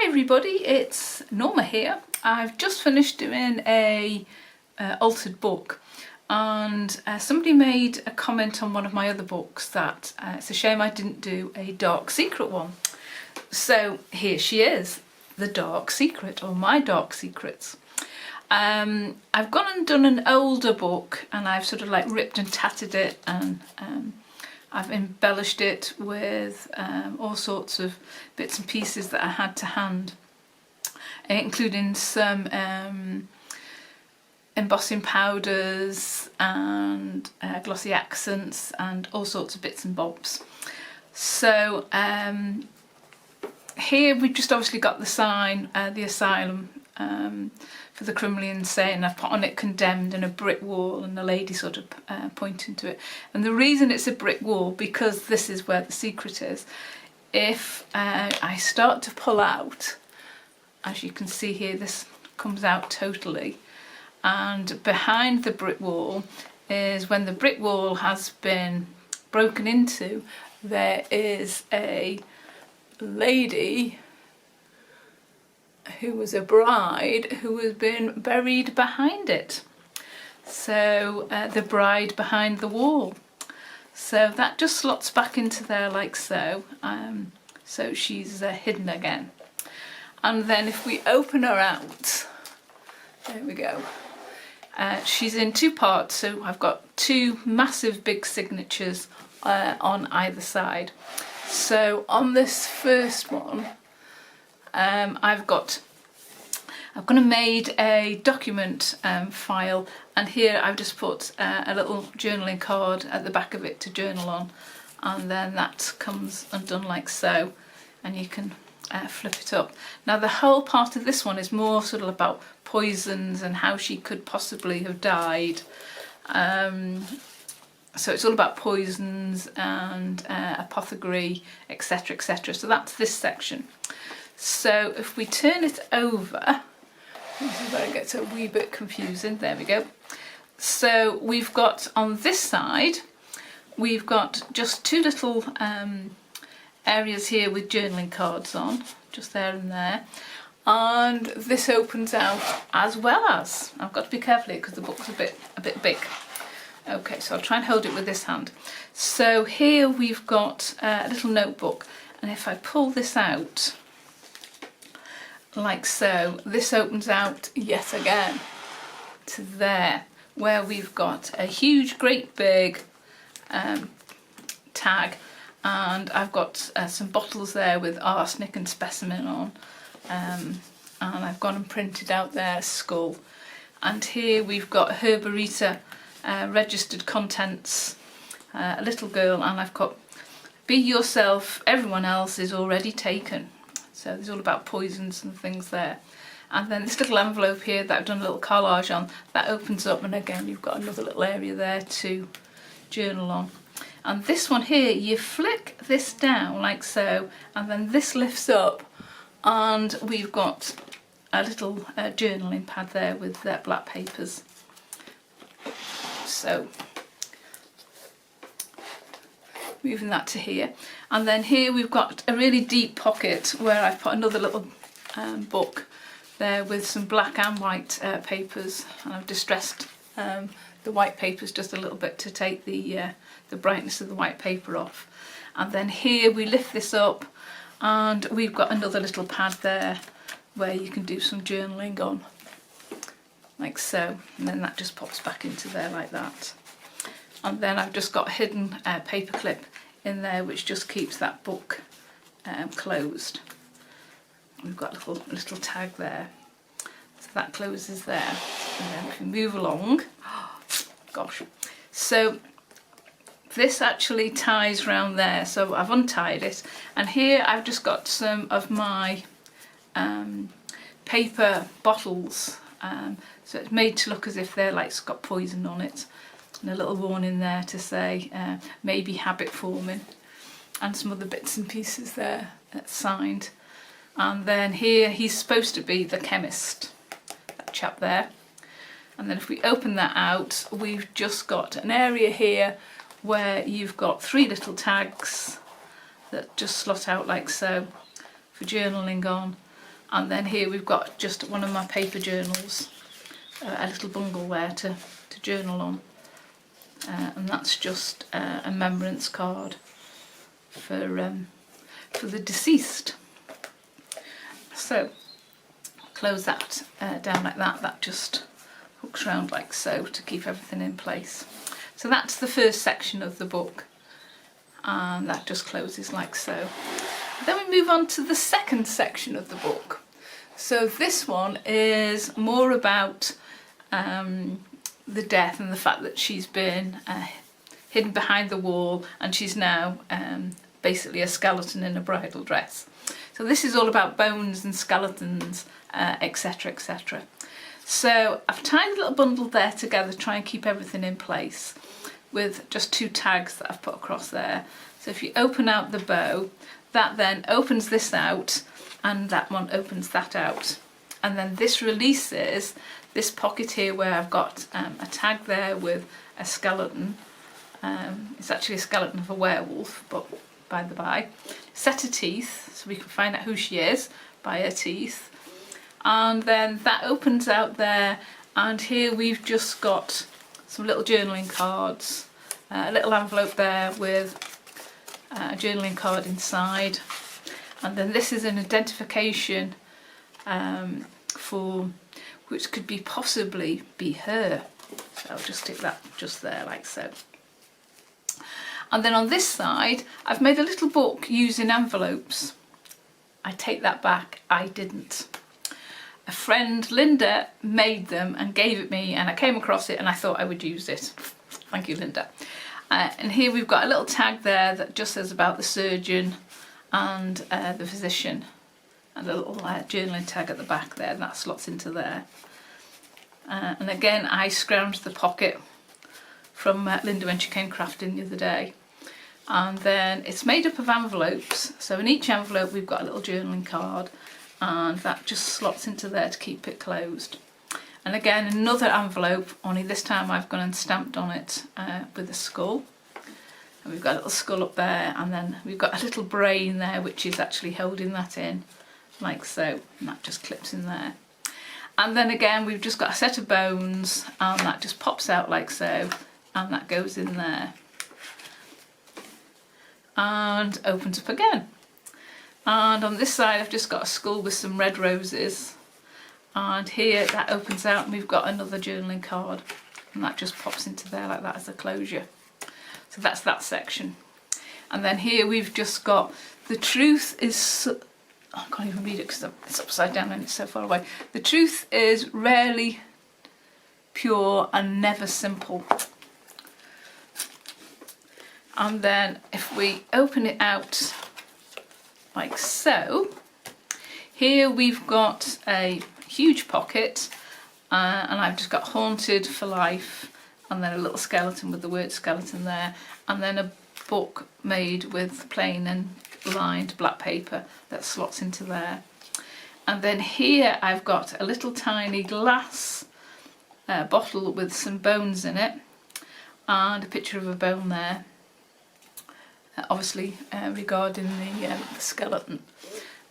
Hi everybody, it's Norma here. I've just finished doing a altered book, and somebody made a comment on one of my other books that it's a shame I didn't do a dark secret one. So here she is, the dark secret, or my dark secrets. I've gone and done an older book and I've sort of like ripped and tattered it, and I've embellished it with all sorts of bits and pieces that I had to hand, including some embossing powders and glossy accents and all sorts of bits and bobs. So here we've just obviously got the sign, the asylum for the criminally insane. I've put on it condemned and a brick wall and a lady sort of pointing to it. And the reason it's a brick wall, because this is where the secret is. If I start to pull out, as you can see here, this comes out totally. And behind the brick wall is, when the brick wall has been broken into, there is a lady who was a bride who has been buried behind it. So the bride behind the wall. So that just slots back into there like so. So she's hidden again. And then if we open her out, there we go. She's in two parts, so I've got two massive big signatures on either side. So on this first one, I've gone and made a document file, and here I've just put a little journaling card at the back of it to journal on, and then that comes undone like so, and you can flip it up. Now the whole part of this one is more sort of about poisons and how she could possibly have died. So it's all about poisons and apothecary, etc, etc. So that's this section. So if we turn it over, this is where it gets a wee bit confusing. There we go. So we've got on this side, we've got just two little areas here with journaling cards on, just there and there. And this opens out as well as, I've got to be careful here because the book's a bit big. Okay, so I'll try and hold it with this hand. So here we've got a little notebook, and if I pull this out, like so, this opens out yet again to there, where we've got a huge, great big tag, and I've got some bottles there with arsenic and specimen on, and I've gone and printed out their skull. And here we've got Herbarita registered contents, a little girl, and I've got be yourself, everyone else is already taken. So there's all about poisons and things there. And then this little envelope here that I've done a little collage on, that opens up, and again you've got another little area there to journal on. And this one here, you flick this down like so, and then this lifts up, and we've got a little journaling pad there with black papers. So moving that to here, and then here we've got a really deep pocket where I've put another little book there with some black and white papers, and I've distressed the white papers just a little bit to take the brightness of the white paper off. And then here we lift this up, and we've got another little pad there where you can do some journaling on, like so, and then that just pops back into there like that. And then I've just got a hidden paper clip in there which just keeps that book closed. We've got a little tag there, so that closes there. And then if we move along, gosh, so this actually ties round there, so I've untied it, and here I've just got some of my paper bottles, so it's made to look as if they're like got poison on it, and a little warning there to say maybe habit forming, and some other bits and pieces there that's signed. And then here he's supposed to be the chemist, that chap there. And then if we open that out, we've just got an area here where you've got three little tags that just slot out like so for journaling on. And then here we've got just one of my paper journals, a little bundle there to journal on. And that's just a remembrance card for the deceased. So close that down like that. That just hooks around like so to keep everything in place. So that's the first section of the book, and that just closes like so. Then we move on to the second section of the book. So this one is more about the death and the fact that she's been hidden behind the wall, and she's now basically a skeleton in a bridal dress. So this is all about bones and skeletons, etc, etc. So I've tied a little bundle there together to try and keep everything in place with just 2 tags that I've put across there. So if you open out the bow, that then opens this out, and that one opens that out. And then this releases this pocket here where I've got a tag there with a skeleton. It's actually a skeleton of a werewolf, but by the by. Set of teeth, so we can find out who she is by her teeth. And then that opens out there, and here we've just got some little journaling cards, a little envelope there with a journaling card inside. And then this is an identification for which could be possibly be her. So I'll just stick that just there like so. And then on this side, I've made a little book using envelopes. I take that back, I didn't. A friend, Linda, made them and gave it me, and I came across it and I thought I would use it. Thank you, Linda. And here we've got a little tag there that just says about the surgeon and the physician, and a little journaling tag at the back there, and that slots into there. And again, I scrounged the pocket from Linda when she came crafting the other day. And then it's made up of envelopes, so in each envelope we've got a little journaling card, and that just slots into there to keep it closed. And again, another envelope, only this time I've gone and stamped on it with a skull. And we've got a little skull up there, and then we've got a little brain there which is actually holding that in like so, and that just clips in there. And then again we've just got a set of bones, and that just pops out like so, and that goes in there and opens up again. And on this side I've just got a skull with some red roses, and here that opens out and we've got another journaling card, and that just pops into there like that as a closure. So that's that section. And then here we've just got the truth is, I can't even read it because it's upside down and it's so far away. The truth is rarely pure and never simple. And then if we open it out like so, here we've got a huge pocket, and I've just got haunted for life, and then a little skeleton with the word skeleton there, and then a book made with plain and lined black paper that slots into there. And then here I've got a little tiny glass bottle with some bones in it, and a picture of a bone there, obviously regarding the skeleton.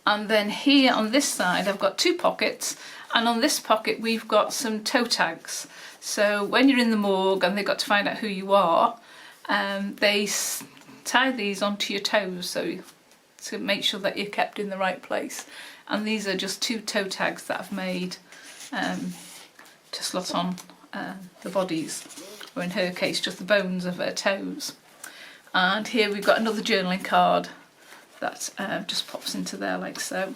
And then here on this side I've got 2 pockets, and on this pocket we've got some toe tags. So when you're in the morgue and they've got to find out who you are, they tie these onto your toes so to make sure that you're kept in the right place. And these are just 2 toe tags that I've made to slot on the bodies, or in her case just the bones of her toes. And here we've got another journaling card that just pops into there like so.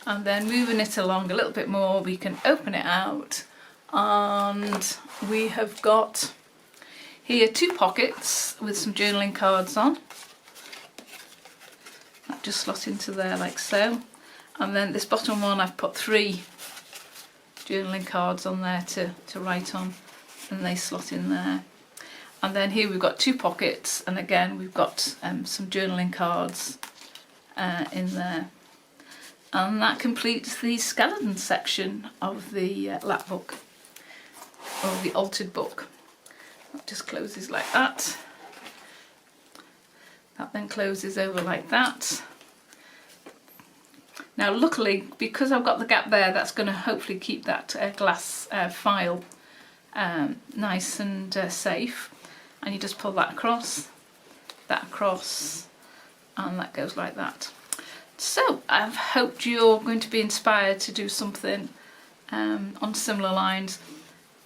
And then moving it along a little bit more, we can open it out, and we have got here 2 pockets with some journaling cards on. That just slot into there like so. And then this bottom one I've put 3 journaling cards on there to write on, and they slot in there. And then here we've got 2 pockets, and again we've got some journaling cards in there. And that completes the skeleton section of the Lapbook, or the altered book. That just closes like that. That then closes over like that. Now Now luckily, because I've got the gap there, that's going to hopefully keep that glass file nice and safe. And you just pull that across, and that goes like that. So I've hoped you're going to be inspired to do something on similar lines,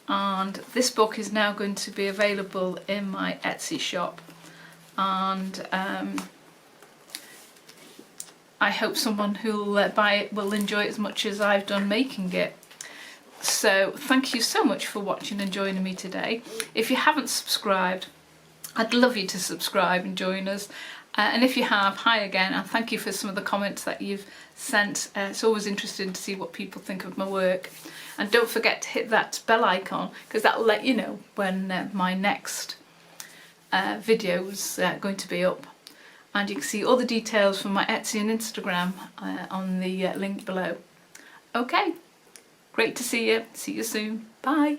and this book is now going to be available in my Etsy shop, and I hope someone who'll buy it will enjoy it as much as I've done making it. So thank you so much for watching and joining me today. If you haven't subscribed, I'd love you to subscribe and join us. And if you have, hi again, and thank you for some of the comments that you've sent. It's always interesting to see what people think of my work. And don't forget to hit that bell icon, because that will let you know when my next video is going to be up. And you can see all the details from my Etsy and Instagram on the link below. Okay, great to see you. See you soon. Bye.